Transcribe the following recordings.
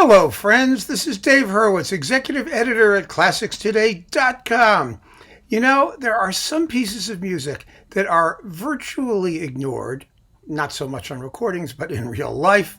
Hello, friends. This is Dave Hurwitz, executive editor at ClassicsToday.com. You know, there are some pieces of music that are virtually ignored, not so much on recordings, but in real life,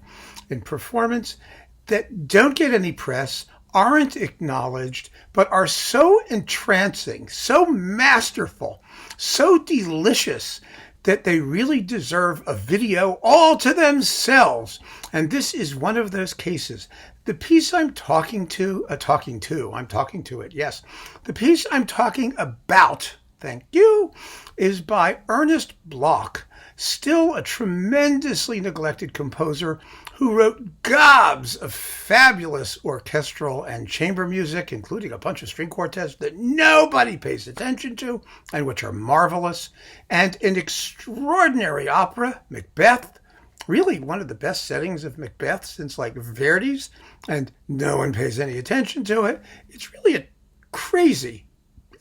in performance, that don't get any press, aren't acknowledged, but are so entrancing, so masterful, so delicious that they really deserve a video all to themselves. And this is one of those cases. The piece I'm talking to it, yes. The piece I'm talking about, thank you, is by Ernest Bloch, still a tremendously neglected composer who wrote gobs of fabulous orchestral and chamber music, including a bunch of string quartets that nobody pays attention to and which are marvelous, and an extraordinary opera, Macbeth, really one of the best settings of Macbeth since like Verdi's, and no one pays any attention to it. It's really a crazy,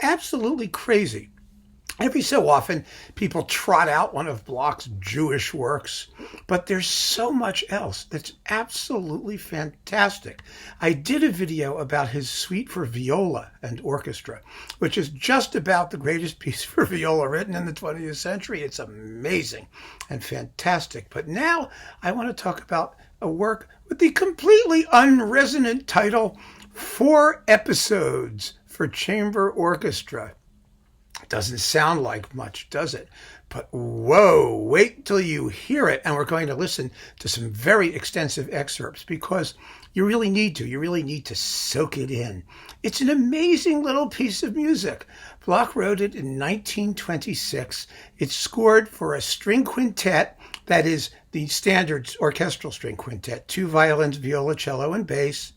absolutely crazy. Every so often, people trot out one of Bloch's Jewish works, but there's so much else that's absolutely fantastic. I did a video about his suite for viola and orchestra, which is just about the greatest piece for viola written in the 20th century. It's amazing and fantastic. But now I want to talk about a work with the completely unresonant title, 4 Episodes for Chamber Orchestra. Doesn't sound like much, does it? But whoa, wait till you hear it. And we're going to listen to some very extensive excerpts because you really need to. You really need to soak it in. It's an amazing little piece of music. Bloch wrote it in 1926. It's scored for a string quintet, that is the standard orchestral string quintet, 2 violins, viola, cello, and bass,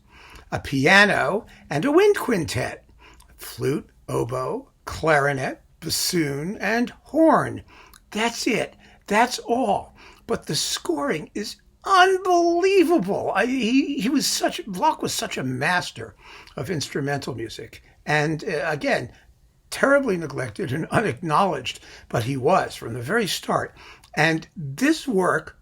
a piano, and a wind quintet, flute, oboe, clarinet, bassoon, and horn. That's it. That's all. But the scoring is unbelievable. Bloch was such a master of instrumental music. And again, terribly neglected and unacknowledged, but he was from the very start. And this work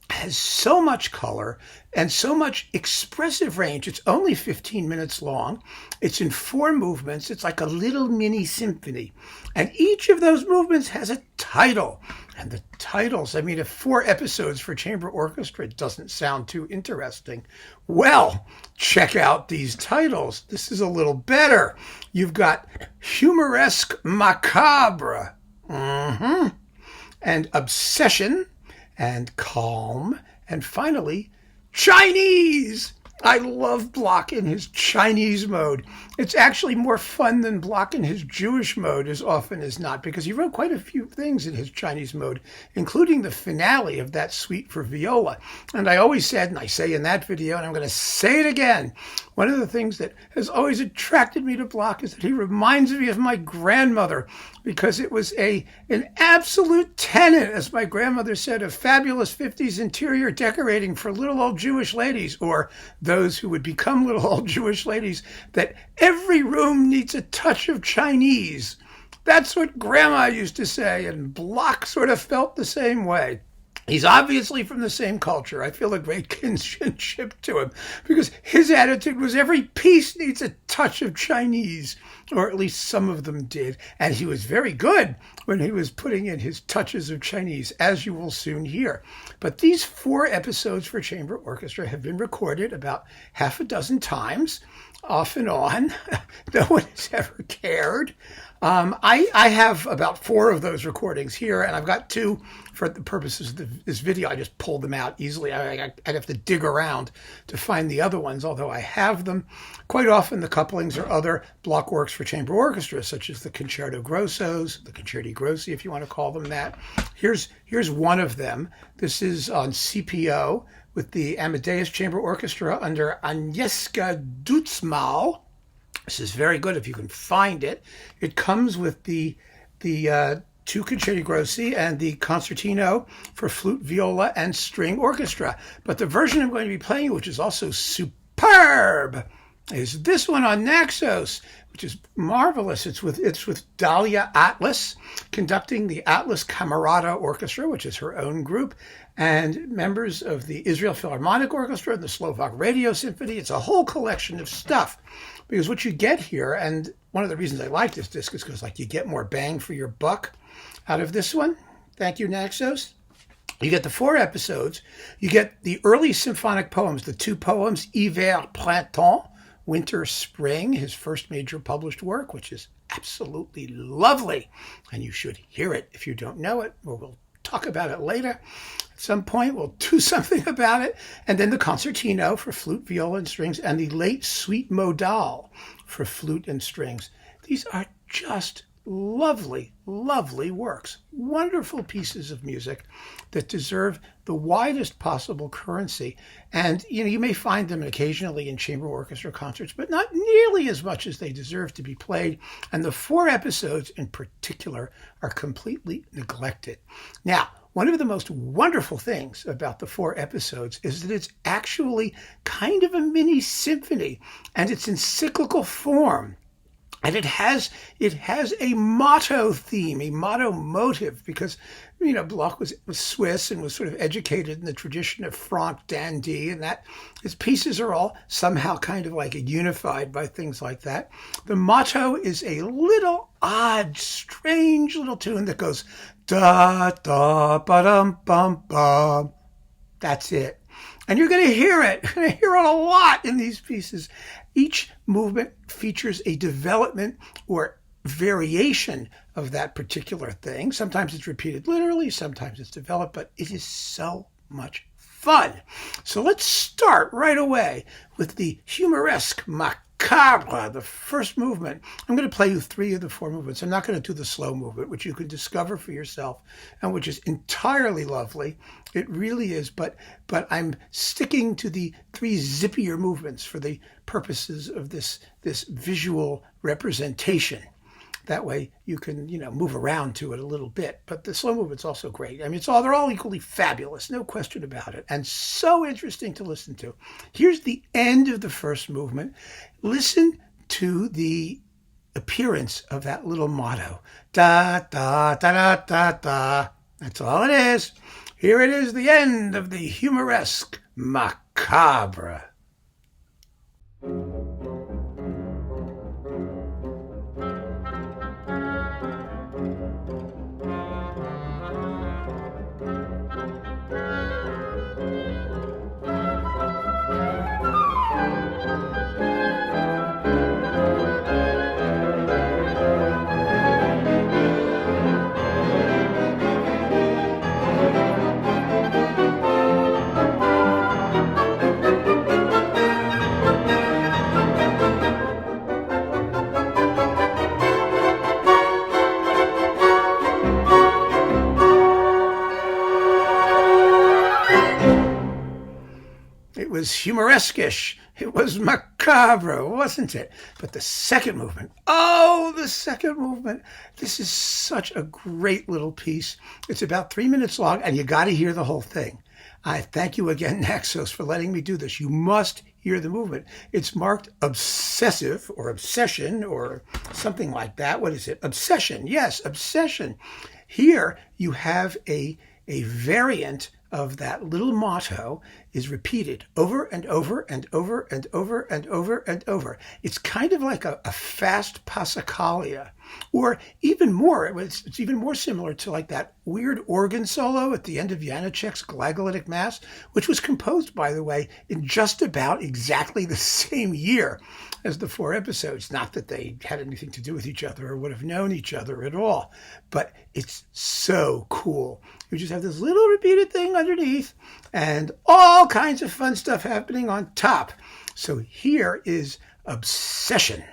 has so much color and so much expressive range. It's only 15 minutes long. It's in 4 movements. It's like a little mini symphony. And each of those movements has a title. And the titles, if 4 episodes for chamber orchestra doesn't sound too interesting, well, check out these titles. This is a little better. You've got Humoresque, Macabre, and Obsession, and Calm, and finally, Chinese. I love Bloch in his Chinese mode. It's actually more fun than Bloch in his Jewish mode as often as not, because he wrote quite a few things in his Chinese mode, including the finale of that suite for viola. And I always said, and I say in that video, and I'm going to say it again, one of the things that has always attracted me to Bloch is that he reminds me of my grandmother, because it was an absolute tenet, as my grandmother said, of fabulous 50s interior decorating for little old Jewish ladies, or those who would become little old Jewish ladies, that every room needs a touch of Chinese. That's what Grandma used to say, and Bloch sort of felt the same way. He's obviously from the same culture. I feel a great kinship to him because his attitude was every piece needs a touch of Chinese, or at least some of them did. And he was very good when he was putting in his touches of Chinese, as you will soon hear. But these 4 episodes for chamber orchestra have been recorded about half a dozen times, off and on. No one has ever cared. I have about 4 of those recordings here, and I've got 2 for the purposes of this video. I just pulled them out easily. I'd have to dig around to find the other ones, although I have them. Quite often the couplings are other Bloch works for chamber orchestra, such as the Concerto Grossos, the Concerti Grossi, if you want to call them that. Here's one of them. This is on CPO with the Amadeus Chamber Orchestra under Agnieszka Dutzmal. This is very good if you can find it. It comes with the 2 Concerti Grossi and the Concertino for flute, viola, and string orchestra. But the version I'm going to be playing, which is also superb, is this one on Naxos, which is marvelous. It's with Dalia Atlas conducting the Atlas Camerata Orchestra, which is her own group, and members of the Israel Philharmonic Orchestra and the Slovak Radio Symphony. It's a whole collection of stuff. Because what you get here, and one of the reasons I like this disc is because like you get more bang for your buck out of this one. Thank you, Naxos. You get the 4 episodes. You get the early symphonic poems, the 2 poems, Hiver, Printemps, Winter, Spring, his first major published work, which is absolutely lovely. And you should hear it if you don't know it, or we'll talk about it later. At some point, we'll do something about it. And then the concertino for flute, viola, and strings, and the late suite modale for flute and strings. These are just lovely, lovely works. Wonderful pieces of music that deserve the widest possible currency. And, you may find them occasionally in chamber orchestra concerts, but not nearly as much as they deserve to be played. And the 4 episodes in particular are completely neglected. Now, one of the most wonderful things about the 4 episodes is that it's actually kind of a mini symphony, and it's in cyclical form. And it has a motto theme, a motto motive, because, Bloch was Swiss and was sort of educated in the tradition of Franck Dandy, and that his pieces are all somehow kind of like unified by things like that. The motto is a little odd, strange little tune that goes da da ba dum bum bum. That's it. And you're going to hear it. You're going to hear it a lot in these pieces. Each movement features a development or variation of that particular thing. Sometimes it's repeated literally, sometimes it's developed, but it is so much fun. So let's start right away with the Humoresque, macabre, the first movement. I'm going to play you 3 of the 4 movements. I'm not going to do the slow movement, which you can discover for yourself and which is entirely lovely. It really is, but I'm sticking to the 3 zippier movements for the purposes of this visual representation. That way you can, move around to it a little bit. But the slow movement's also great. I mean, they're all equally fabulous, no question about it, and so interesting to listen to. Here's the end of the first movement. Listen to the appearance of that little motto. Da, da, da, da, da, da. That's all it is. Here it is, the end of the Humoresque macabre. It was humoresque-ish. It was macabre, wasn't it? But the second movement, this is such a great little piece. It's about 3 minutes long, and you got to hear the whole thing. I thank you again, Naxos, for letting me do this. You must hear the movement. It's marked obsessive or obsession or something like that. What is it? Obsession. Yes, obsession. Here you have a variant of that little motto is repeated over and over and over and over and over and over. It's kind of like a fast passacaglia, or even more, it's even more similar to like that weird organ solo at the end of Janáček's Glagolitic Mass, which was composed, by the way, in just about exactly the same year as the 4 episodes. Not that they had anything to do with each other or would have known each other at all, but it's so cool. You just have this little repeated thing underneath and all kinds of fun stuff happening on top. So here is Obsession.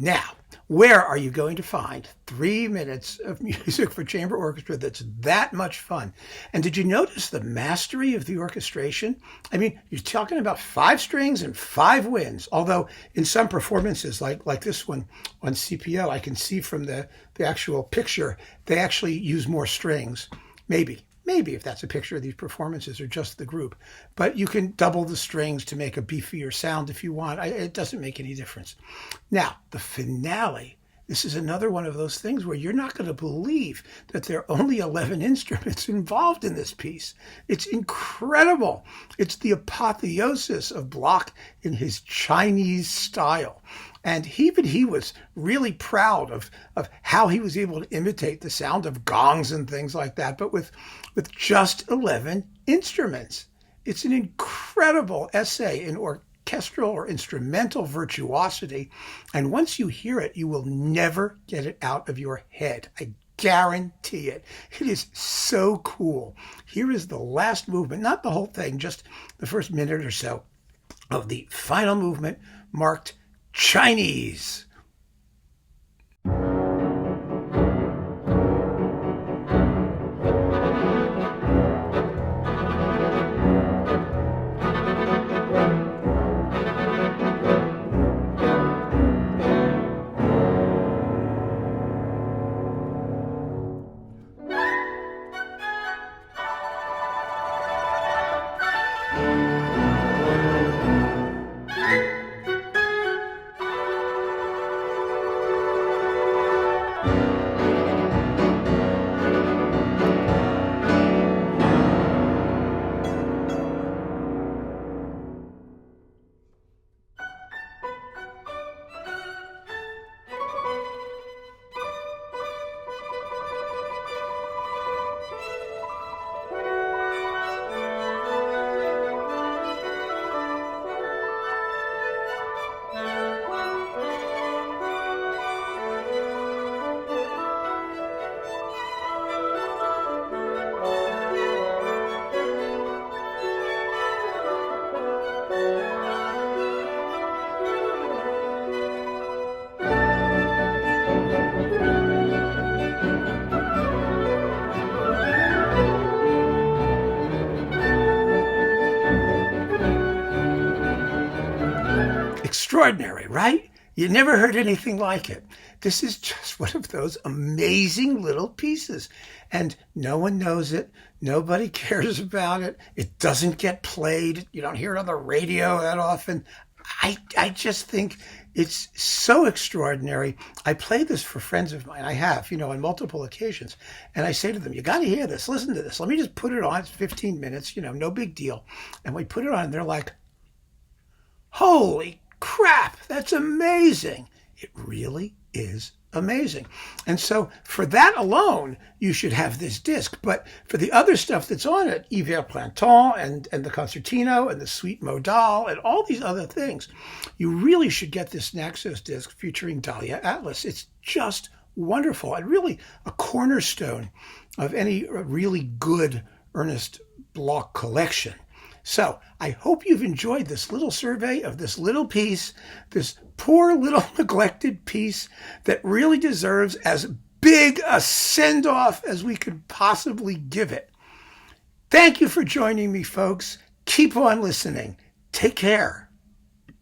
Now, where are you going to find 3 minutes of music for chamber orchestra that's that much fun? And did you notice the mastery of the orchestration? I mean, you're talking about 5 strings and 5 winds, although in some performances, like this one on CPO, I can see from the actual picture, they actually use more strings, maybe if that's a picture of these performances or just the group. But you can double the strings to make a beefier sound if you want. It doesn't make any difference. Now, the finale, this is another one of those things where you're not going to believe that there are only 11 instruments involved in this piece. It's incredible. It's the apotheosis of Bloch in his Chinese style. And even he was really proud of how he was able to imitate the sound of gongs and things like that, but with just 11 instruments. It's an incredible essay in orchestral or instrumental virtuosity. And once you hear it, you will never get it out of your head. I guarantee it. It is so cool. Here is the last movement, not the whole thing, just the first minute or so of the final movement, marked Chinese. Extraordinary, right? You never heard anything like it. This is just one of those amazing little pieces. And no one knows it. Nobody cares about it. It doesn't get played. You don't hear it on the radio that often. I just think it's so extraordinary. I play this for friends of mine. I have, on multiple occasions. And I say to them, you got to hear this. Listen to this. Let me just put it on. It's 15 minutes, no big deal. And we put it on and they're like, holy crap, that's amazing. It really is amazing. And so for that alone, you should have this disc. But for the other stuff that's on it, Hiver Printemps and the Concertino and the Suite Modale and all these other things, you really should get this Naxos disc featuring Dalia Atlas. It's just wonderful and really a cornerstone of any really good Ernest Bloch collection. So I hope you've enjoyed this little survey of this little piece, this poor little neglected piece that really deserves as big a send-off as we could possibly give it. Thank you for joining me, folks. Keep on listening. Take care.